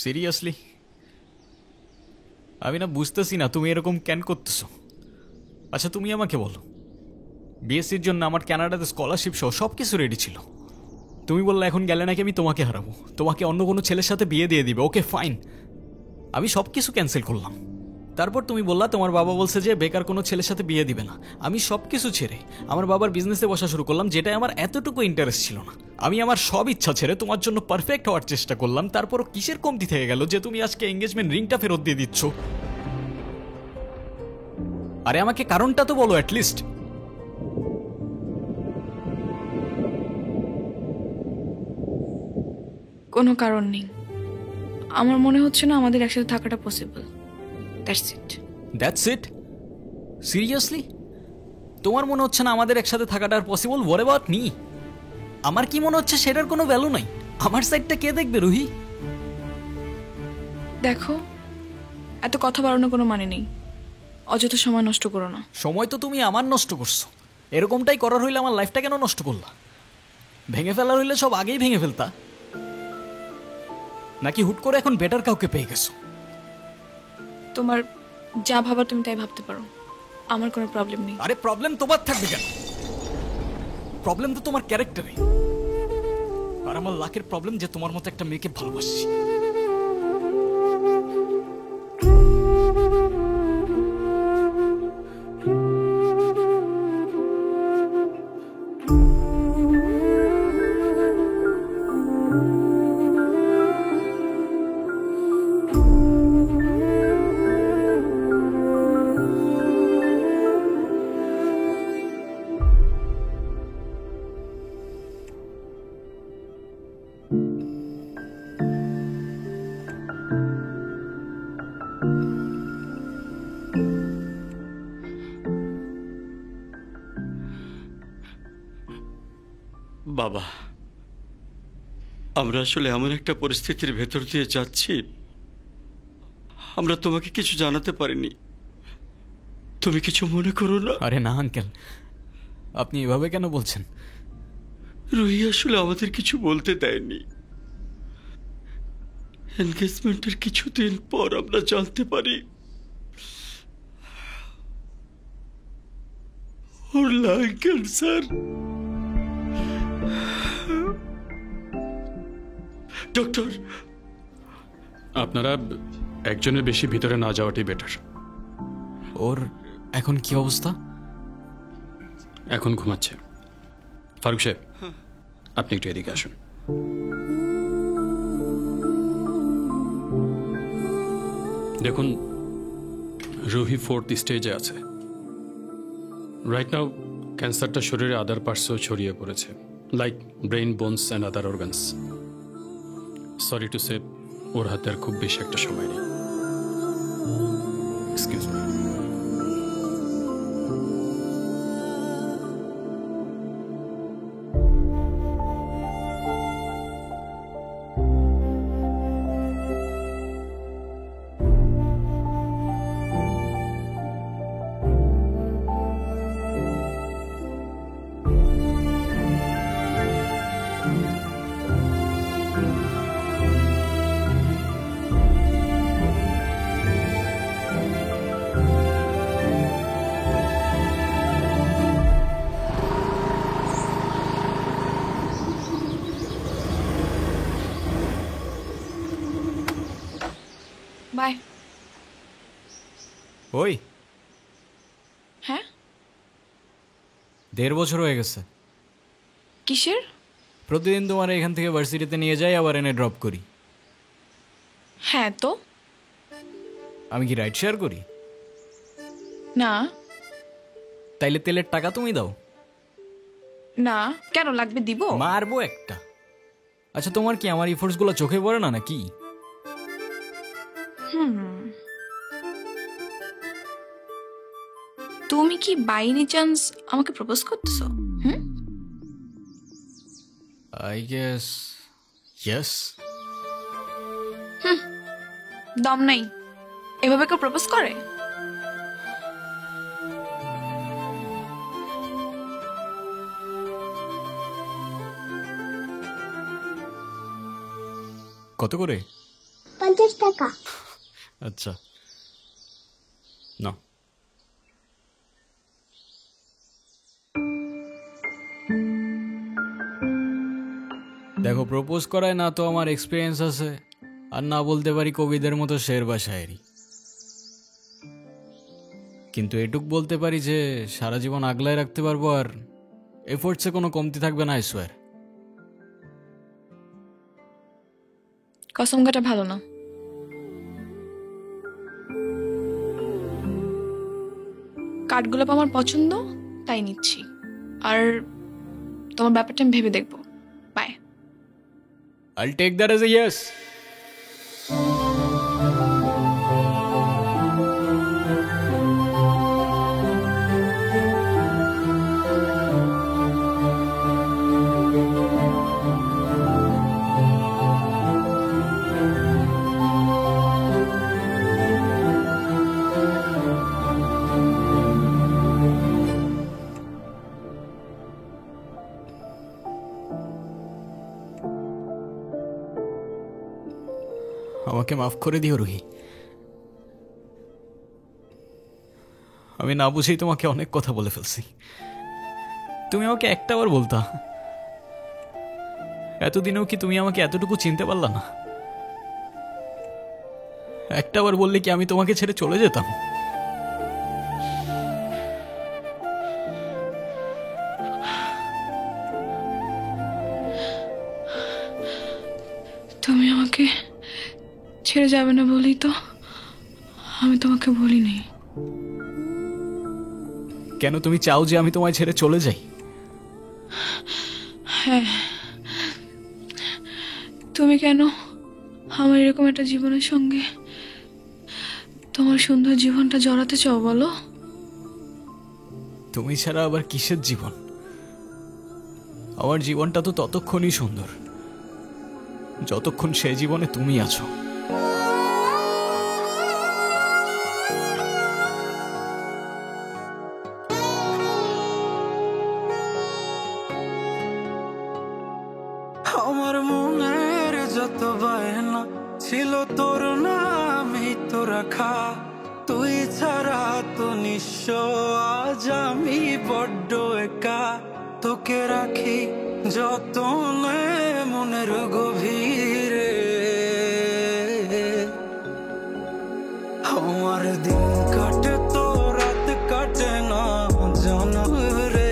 Seriously আমি না বুঝতেছি না তুমি এরকম কেন করতেছো। আচ্ছা তুমি আমাকে বলো, বিএসসির জন্য আমার কানাডাতে স্কলারশিপ সহ সব কিছু রেডি ছিল। তুমি বললে এখন গেলে নাকি আমি তোমাকে হারাবো, তোমাকে অন্য কোনো ছেলের সাথে বিয়ে দিয়ে দিবে। ওকে ফাইন, আমি সব কিছু ক্যান্সেল করলাম। তারপর তুমি বললা তোমার বাবা বলছে যে বেকার কোনো ছেলের সাথে বিয়ে দিবে না। আমি সব কিছু ছেড়ে আমার বাবার বিজনেসে বসা শুরু করলাম, যেটাই আমার এতটুকু ইন্টারেস্ট ছিল না। আমি আমার সব ইচ্ছা ছেড়ে তোমার জন্য পারফেক্ট হওয়ার চেষ্টা করলাম। তারপরও কিসের কমতি থেকে গেল যে তুমি আজকে এঙ্গেজমেন্ট রিংটা ফেরত দিয়ে দিচ্ছ? আরে আমাকে কারণটা তো বলো অ্যাটলিস্ট। কোনো কারণ নেই। আমার মনে হচ্ছে না আমাদের একসাথে থাকাটা possible. That's it. That's it? Seriously তোমার মনে হচ্ছে না আমাদের একসাথে থাকাটা আর পসিবল? What about me? আমার কি মনে হচ্ছে সেটার কোনো ভ্যালু নাই? আমার সাইডটা কে দেখবে রুহি? দেখো, এত কথা বাড়ানোর কোনো মানে নেই। অযথা সময় নষ্ট করো না। সময় তো তুমি আমার নষ্ট করছো। এরকমটাই করার হইলে আমার লাইফটা কেন নষ্ট করলা? ভেঙে ফেলার হইলে সব আগেই ভেঙে ফেলতা, নাকি হুট করে এখন বেটার কাউকে পেয়ে গেছো? তোমার যা ভাবার তুমি তাই ভাবতে পারো, আমার কোনো প্রবলেম নেই। আরে প্রবলেম তোমার থাকবে কেন? প্রবলেম তো তোমার ক্যারেক্টারে। আর আমার লাখের প্রবলেম যে তোমার মতো একটা মেয়েকে ভালোবাসি। বাবা, আমরা আসলে এমন একটা পরিস্থিতির ভেতর দিয়ে যাচ্ছি, আমরা তোমাকে কিছু জানাতে পারিনি। তুমি কিছু মনে করো না। আরে না আঙ্কেল, আপনি এভাবে কেন বলছেন? রুহি আসলে আমাদের কিছু বলতে দেয়নি। এনগেজমেন্টের কিছুদিন পর আমরা জানতে পারি ওর লাং ক্যান্সার। ডক্টর, আপনারা একজনের বেশি ভিতরে না যাওয়াটাই বেটার। ওর এখন কি অবস্থা? এখন ঘুমাচ্ছে। ফারুক সাহেব, আপনি একটু এদিকে আসুন। দেখুন, রুহি 4th স্টেজে আছে। রাইট নাও ক্যান্সারটা শরীরে আদার পার্টসও ছড়িয়ে পড়েছে, like brain, bones and other organs. Sorry to say, ওর হাতে আর খুব বেশি একটা সময় নেই। Excuse me. বাই। ওই হ্যাঁ, 1.5 বছর হয়ে গেছে। কিসের? প্রতিদিন তোমার এখান থেকে ভার্সিটিতে নিয়ে যাই, আবার এনে ড্রপ করি। হ্যাঁ তো। আমি কি রাইড শেয়ার করি? না তাইলে তেলের টাকা তুমি দাও। না, কেন লাগবে? দিব। মারবো একটা। আচ্ছা তোমার কি আমার ইফোর্টসগুলো চোখে পড়ে না নাকি? তুমি কি বাই এনি চান্স আমাকে প্রপোজ করতেছো? I guess yes. দম নাই, এভাবে কেউ প্রপোজ করে? কত করে? 50 টাকা। আচ্ছা না, দেখো প্রপোজ করায় না তো আমার এক্সপিরিয়েন্স আছে, আর না বলতে পারি কবিদের মতো শের বা শায়েরি, কিন্তু এটুক বলতে পারি যে সারা জীবন আগলায় রাখতে পারবো, আর এফোর্টসে কোনো কমতি থাকবে না, আই সোয়ার। কসম কাটা ভালো না। কাঠগোলাপ আমার পছন্দ, তাই নিচ্ছি। আর তোমার ব্যাপারটা আমি ভেবে দেখবো। By. I'll take that as a yes. আমাকে মাফ করে দিও রুহি, আমি না বুঝেই তোমাকে অনেক কথা বলে ফেলছি। তুমি আমাকে একটাবার বলতা, এতদিনেও কি তুমি আমাকে এতটুকু চিনতে পারলা না? একটাবার বললে কি আমি তোমাকে ছেড়ে চলে যেতাম? তুমি আমাকে ছেড়ে যাবে না বলেই তো আমি তোমাকে বলিনি। কেন তুমি চাও যে আমি তোমায় ছেড়ে চলে যাই? হ্যাঁ, তুমি কেন আমার এরকম একটা জীবনের সঙ্গে তোমার সুন্দর জীবনটা জড়াতে চাও বলো? তুমি ছাড়া আবার কিসের জীবন? আমার জীবনটা তো ততক্ষণই সুন্দর যতক্ষণ সে জীবনে তুমি আছো। আমার মনের যত বায়না ছিল তোর নামই তো রাখা, তুই ছাড়া তো নিঃস্ব আজ আমি বড্ড একা। তোকে রাখি যতনে মনের গভীরে, আমার দিন কাটে তো রাত কাটে না জানো রে।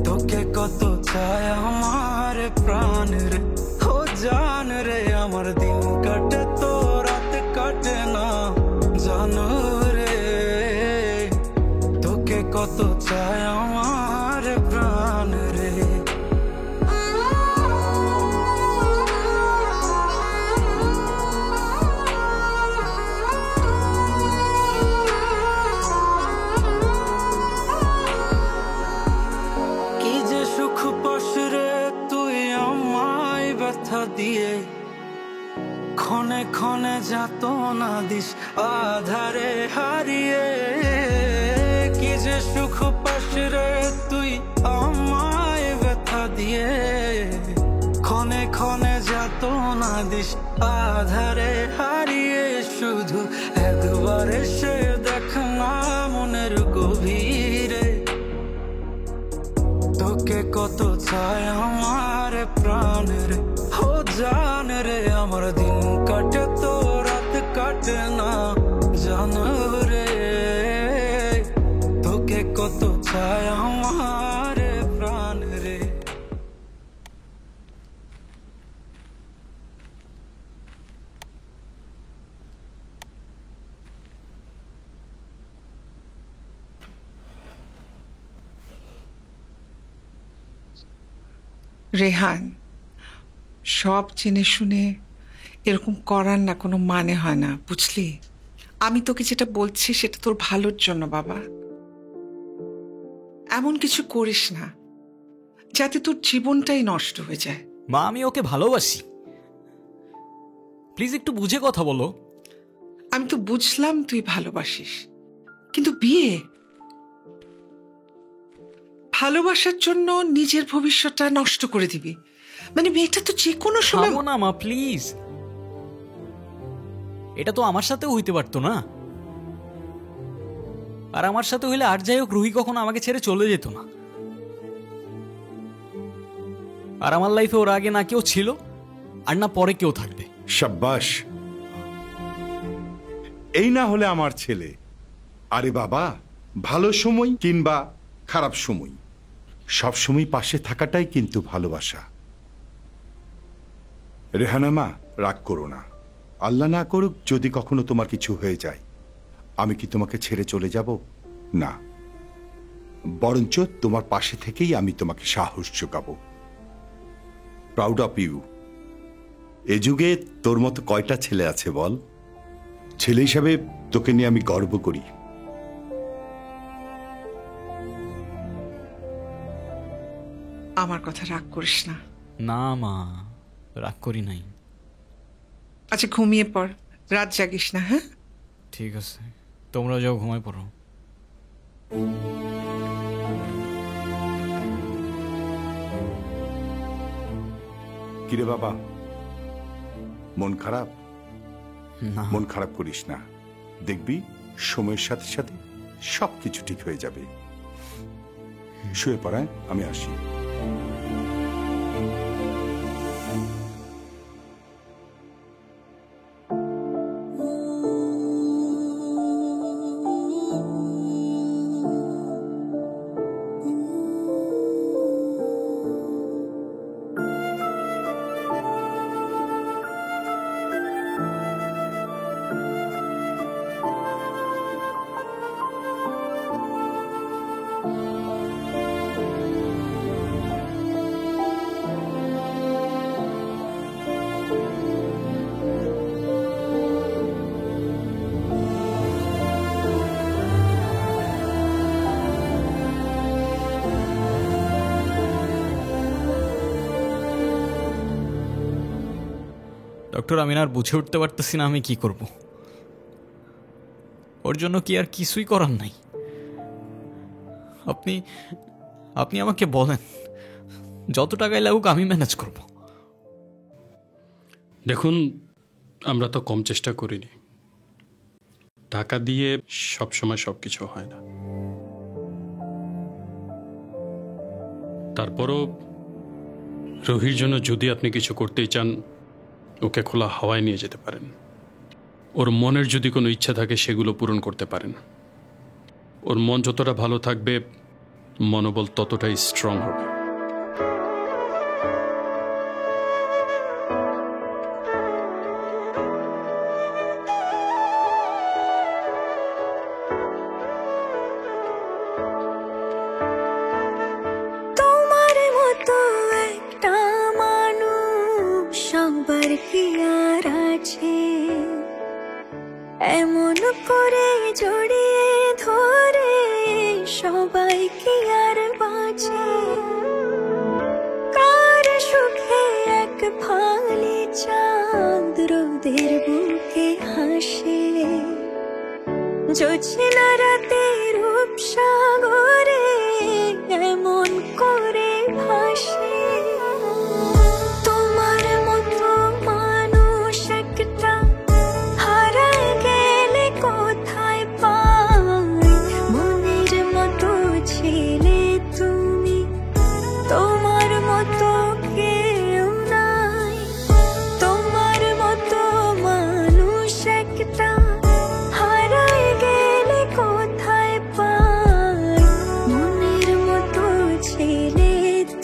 তোকে কত চায় আমার প্রাণ রে, ও জান রে। আমার দিন কাটে তো রাত কাটে না জানো রে। তোকে কত চায় আমার প্রাণ রে। কি যে সুখ পাস রে তুই আমায় ব্যথা দিয়ে, ক্ষণে ক্ষণে যাতনা দিস আধারে হারিয়ে। কি যে সুখ পাস রে তুই আমায় ব্যথা দিয়ে, ক্ষণে ক্ষণে যাতনা দিস আধারে হারিয়ে। শুধু একবার এসে দেখ না মনের গভীরে, তোকে কত চায় আমার প্রাণ রে, ও জান রে। আমার দিন কাটে তো রাত কাটে না জানো রে। তোকে কত চায় আমার প্রাণ রে। রেহান, সব জেনে শুনে এরকম করার না কোনো মানে হয় না, বুঝলি? আমি তোকে যেটা বলছি সেটা তোর ভালোর জন্য বাবা। এমন কিছু করিস না যাতে তোর জীবনটাই নষ্ট হয়ে যায়। মা, আমি ওকে ভালোবাসি, প্লিজ একটু বুঝে কথা বলো। আমি তো বুঝলাম তুই ভালোবাসিস, কিন্তু বিয়ে, ভালোবাসার জন্য নিজের ভবিষ্যৎটা নষ্ট করে দিবি? মানে মেয়েটা তো যে কোনো সময়। থামো না মা, প্লিজ। এটা তো আমার সাথেও হইতে পারতো না। আর আমার সাথে হইলে আর যাই হোক রুহি কখনো আমাকে ছেড়ে চলে যেত না। আর আমার লাইফে ওর আগে না কেউ ছিল আর না পরে কেউ থাকবে। সাব্বাস, এই না হলে আমার ছেলে। আরে বাবা, ভালো সময় কিংবা খারাপ সময় সব সময় পাশে থাকাটাই কিন্তু ভালোবাসা। রেহানা মা, রাগ করো না। আল্লাহ না করুক যদি কখনো তোমার কিছু হয়ে যায়, আমি কি তোমাকে ছেড়ে চলে যাব? না, বরঞ্চ তোমার পাশে থেকেই আমি তোমাকে সাহস যোগাবো। Proud of you. এ যুগে তোর মতো কয়টা ছেলে আছে বল? ছেলে হিসাবে তোকে নিয়ে আমি গর্ব করি। আমার কথা রাগ করিস না। না মা, রাগ করি নাই। আচ্ছা ঘুমিয়ে পড়, রাত জাগিস না। হ্যাঁ, ঠিক আছে, তোমরা যাও ঘুমায় পড়ো। কিরে বাবা, মন খারাপ? না মন খারাপ করিস না, দেখবি সময়ের সাথে সাথে সবকিছু ঠিক হয়ে যাবে। শুয়ে পড়ায়, আমি আসি। ডক্টর, আমি না আর বুঝে উঠতে পারতেছি না আমি কি করব। ওর জন্য কি আর কিছুই করার নাই? আপনি আপনি আমাকে বলেন, যত টাকাই লাগুক আমি ম্যানেজ করব। দেখুন, আমরা তো কম চেষ্টা করিনি। টাকা দিয়ে সবসময় সব কিছু হয় না। তারপরও রুহির জন্য যদি আপনি কিছু করতেই চান, ওকে খোলা হাওয়ায় নিয়ে যেতে পারেন। ওর মনের যদি কোনো ইচ্ছা থাকে সেগুলো পূরণ করতে পারেন। ওর মন যতটা ভালো থাকবে, মনোবল ততটাই স্ট্রং হবে। তোমার মতো একটা মানুষ সবার কি আর আছে, এমন করে জড়িয়ে ধরে সবাই কি আর বাঁচে। কার সুখে এক ফালি চাঁদ রোদের বুকে হাসে, জোছনা রাতে রূপসাগরে এমন করে ভাসে। তোমার মতো মানুষ একটা হারায় গেলে কোথায় পাই, মনের মতো ছেলে তুমি, তোমার মতো কেউ নাই। তোমার মতো মানুষ একটা হারায় গেলে কোথায় পাই, মনের মতো ছেলে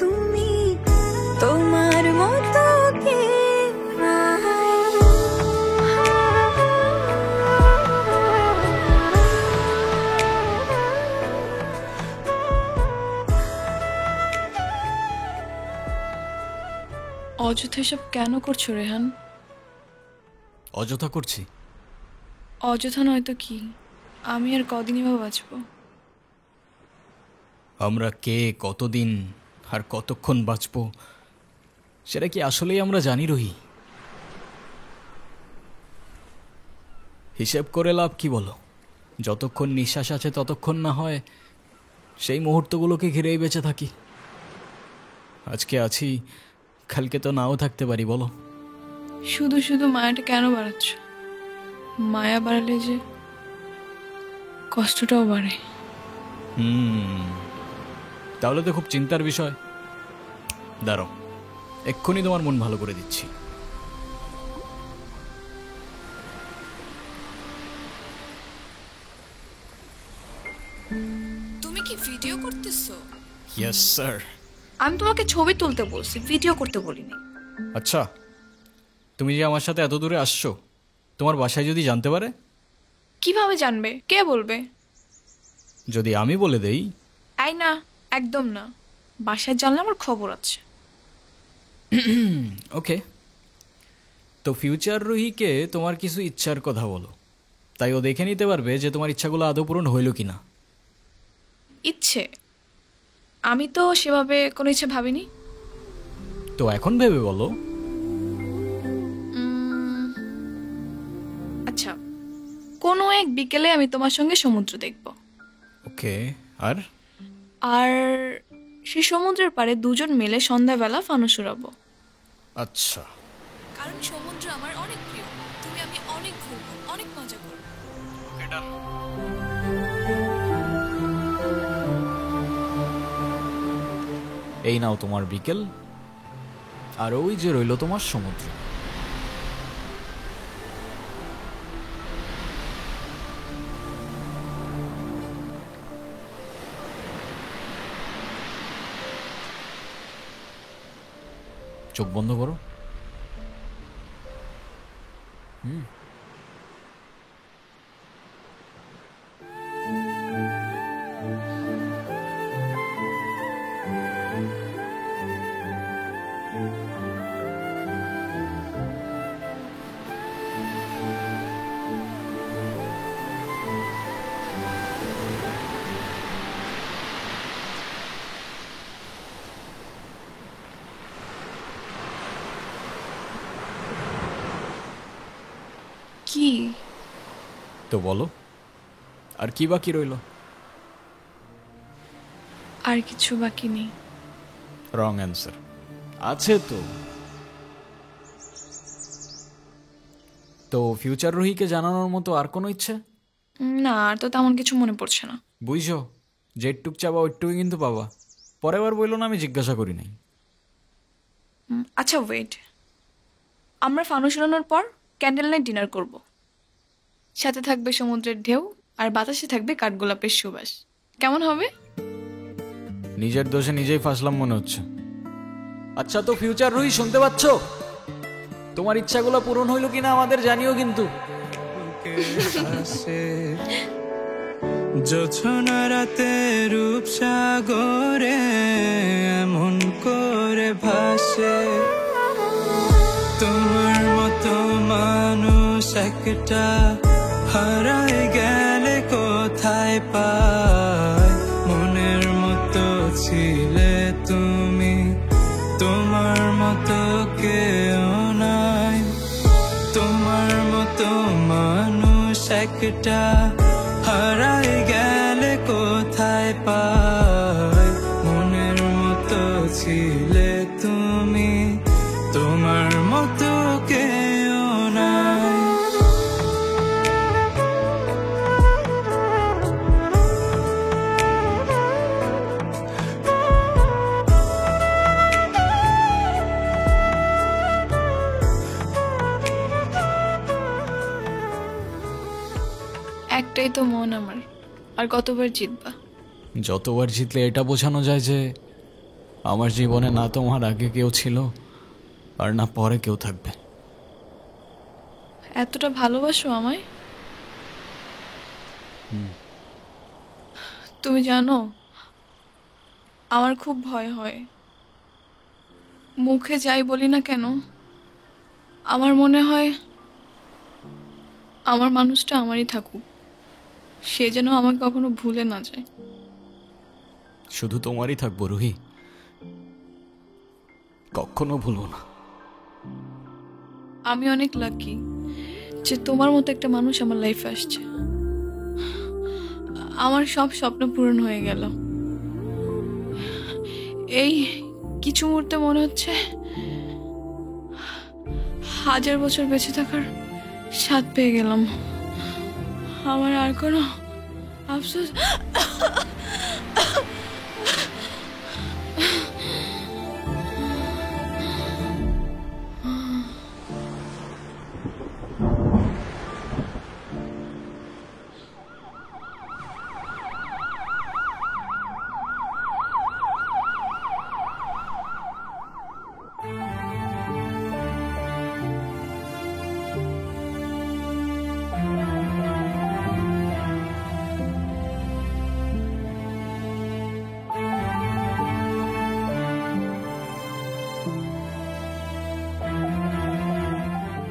তুমি, তোমার মতো কেউ নাই। অযথা এসব কেন করছো রেহান? অযথা করছি? অযথা নয়তো কি, আমি আর কদিনই বা বাঁচবো? আমরা কে, কতদিন আর কতক্ষণ বাঁচব সেটা কি আসলেই আমরা জানি রুহি? হিসেব করে লাভ কি বলো? যতক্ষণ নিঃশ্বাস আছে ততক্ষণ না হয় সেই মুহূর্তগুলোকে ঘিরেই বেঁচে থাকি। আজকে আছি, কালকে তো নাও থাকতে পারি, বলো? শুধু শুধু মায়াটা কেন বাড়াচ্ছ? মায়া বাড়ালে যে কষ্টটাও বাড়ে। তাহলে তো খুব চিন্তার বিষয়। দাঁড়াও, এক্ষুনি তোমার মন ভালো করে দিচ্ছি। তুমি কি ভিডিও করতেছো? Yes sir. আমি তোমাকে ছবি তুলতে বলছি, ভিডিও করতে বলিনি। আচ্ছা, তুমি যে আমার সাথে এত দূরে আসছো, তোমার বাসায় যদি জানতে পারে? কিভাবে জানবে? কে বলবে? যদি আমি বলে দেই? আই না, একদম না। বাসায় জানলে আমার খবর আছে। ওকে, তো ফিউচার রুহিকে তোমার কিছু ইচ্ছার কথা বলো, তাই ও দেখে নিতে পারবে যে তোমার ইচ্ছাগুলো আদৌ পূরণ হইল কিনা। ইচ্ছে? আমি তো সেভাবে কোনো ইচ্ছে ভাবিনি। তো এখন ভেবে বলো। আচ্ছা, কোনো এক বিকেলে আমি তোমার সঙ্গে সমুদ্র দেখব। ওকে, আর? আর সেই সমুদ্রের পাড়ে দুজন মিলে সন্ধ্যাবেলা ফানুস উড়াবো। আচ্ছা, কারণ সমুদ্র আমার অনেক প্রিয়। তুমি আমি অনেক ঘুরবো, অনেক মজা করবো। এই নাও তোমার বিকেল, আর ওই যে রইল তোমার সমুদ্র। চোখ বন্ধ করো। কি? তো বলো, আর কি বাকি রইল? আর কিছু বাকি নেই। Wrong answer. আছে তো। তো ফিউচার রুহিকে জানানোর মতো আর কোনো ইচ্ছে? না, আর তো তেমন কিছু মনে পড়ছে না। বুঝছো, যেটুক চাবা ওইটুকুই কিন্তু পাবা। পরের বার বললো না আমি জিজ্ঞাসা করি নাই। আচ্ছা ওয়েট, আমরা ফানুস উড়ানোর পর ক্যান্ডেল নাইট ডিনার করব। সাথে থাকবে সমুদ্রের ঢেউ, আর বাতাসে থাকবে কাঠগোলাপের সুবাস। কেমন হবে? নিজের দোষে নিজেই ফাঁসলাম মনে হচ্ছে। আচ্ছা, তো ফিউচার রুহি শুনতে পাচ্ছ? তোমার ইচ্ছাগুলো পূরণ হইল কিনা আমাদের জানিও কিন্তু। জোছনা রাতে রূপসাগরে এমন করে ভাসে, তোমার মতো মানুষ একটা হারায় গেলে কোথায় পায়। মনের মতো ছিলে তুমি, তোমার মতো কেউ নাই। তোমার মতো মানুষ একটা হারায় গেলে কোথায় পায়। মনের মতো ছিলে তুমি, তোমার মতো কেউ নাই। একটাই তো মন আমার, আর কতবার জিতবা? যতবার জিতলে এটা বোঝানো যায় যে আমার জীবনে না তোমার আগে কেউ ছিল, আর না পরে কেউ থাকবে। এতটা ভালোবাসো আমায়? তুমি জানো, আমার খুব ভয় হয়। মুখে যাই বলি না কেন, আমার মনে হয় আমার মানুষটা আমারই থাকুক, সে যেন আমাকে কখনো ভুলে না যায়। শুধু তোমারই থাকবো রুহি, কখনো ভুলবো না। আমি অনেক লাকি যে তোমার মতো একটা মানুষ আমার লাইফে আসছে। আমার সব স্বপ্ন পূরণ হয়ে গেল। এই কিছু মুহূর্তে মনে হচ্ছে 1000 বছর বেঁচে থাকার স্বাদ পেয়ে গেলাম। আমার আর কোনো আফসোস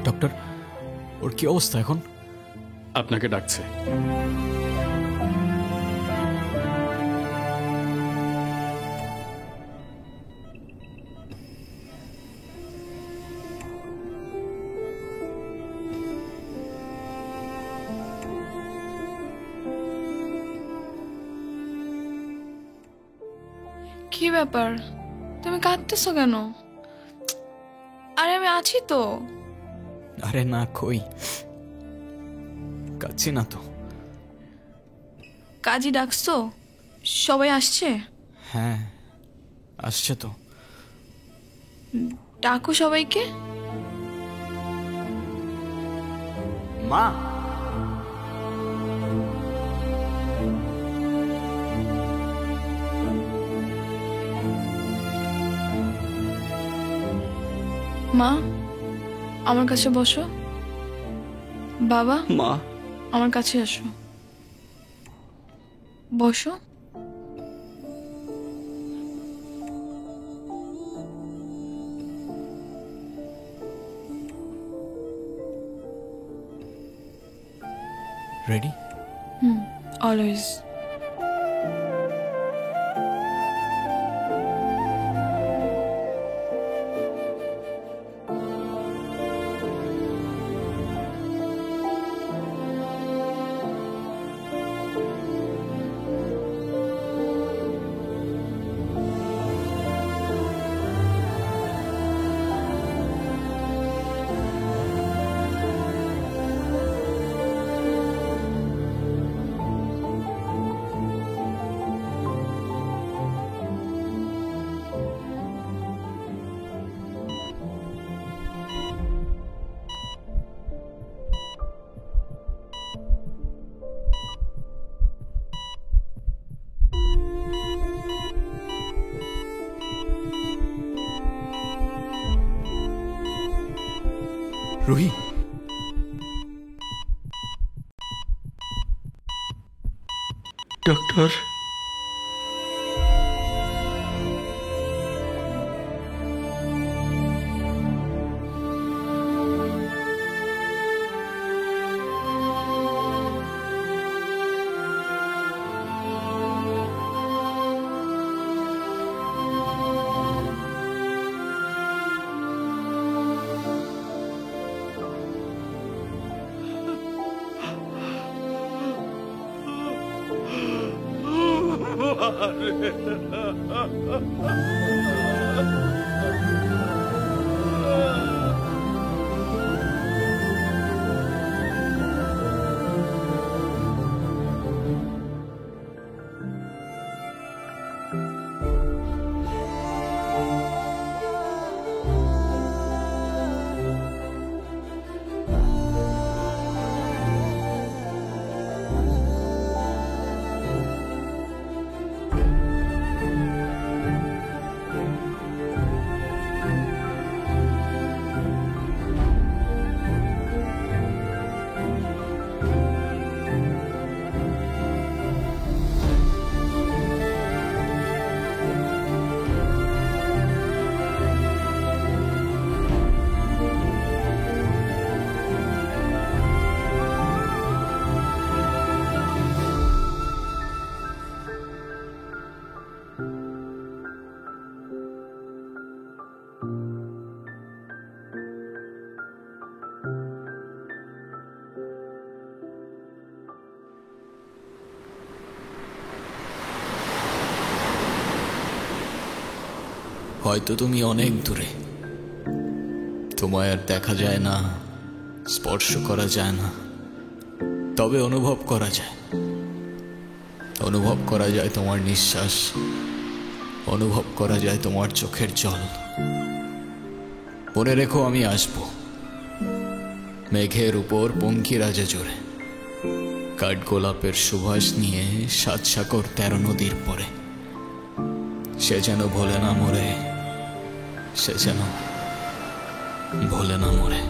ডক্টর, ওর কি অবস্থা এখন? আপনাকে ডাকছে। কি ব্যাপার, তুমি কাঁদতেছো কেন? আরে আমি আছি তো। আরে না, কই কাচ্ছি না তো। কাজী ডাকছো? সবাই আসছে? হ্যাঁ, আসছে তো। ডাকো সবাইকে। মা, মা আমার কাছে বসো। বাবা মা, আমার কাছে আসো, বসো। রেডি? অলওয়েজ। রুহি, ডক্টর। হয়তো তুমি অনেক দূরে, তোমায় আর দেখা যায় না, স্পর্শ করা যায় না, তবে অনুভব করা যায়, অনুভব করা যায় তোমার নিঃশ্বাস, অনুভব করা যায় তোমার চোখের জল। মনে রেখো আমি আসব মেঘের উপর পঙ্খিরাজে জোরে, কাঠগোলাপের সুবাস নিয়ে 7 সাগর 13 নদীর পরে। সে যেন ভোলে না মরে, সে যেন ভোলে না মরে।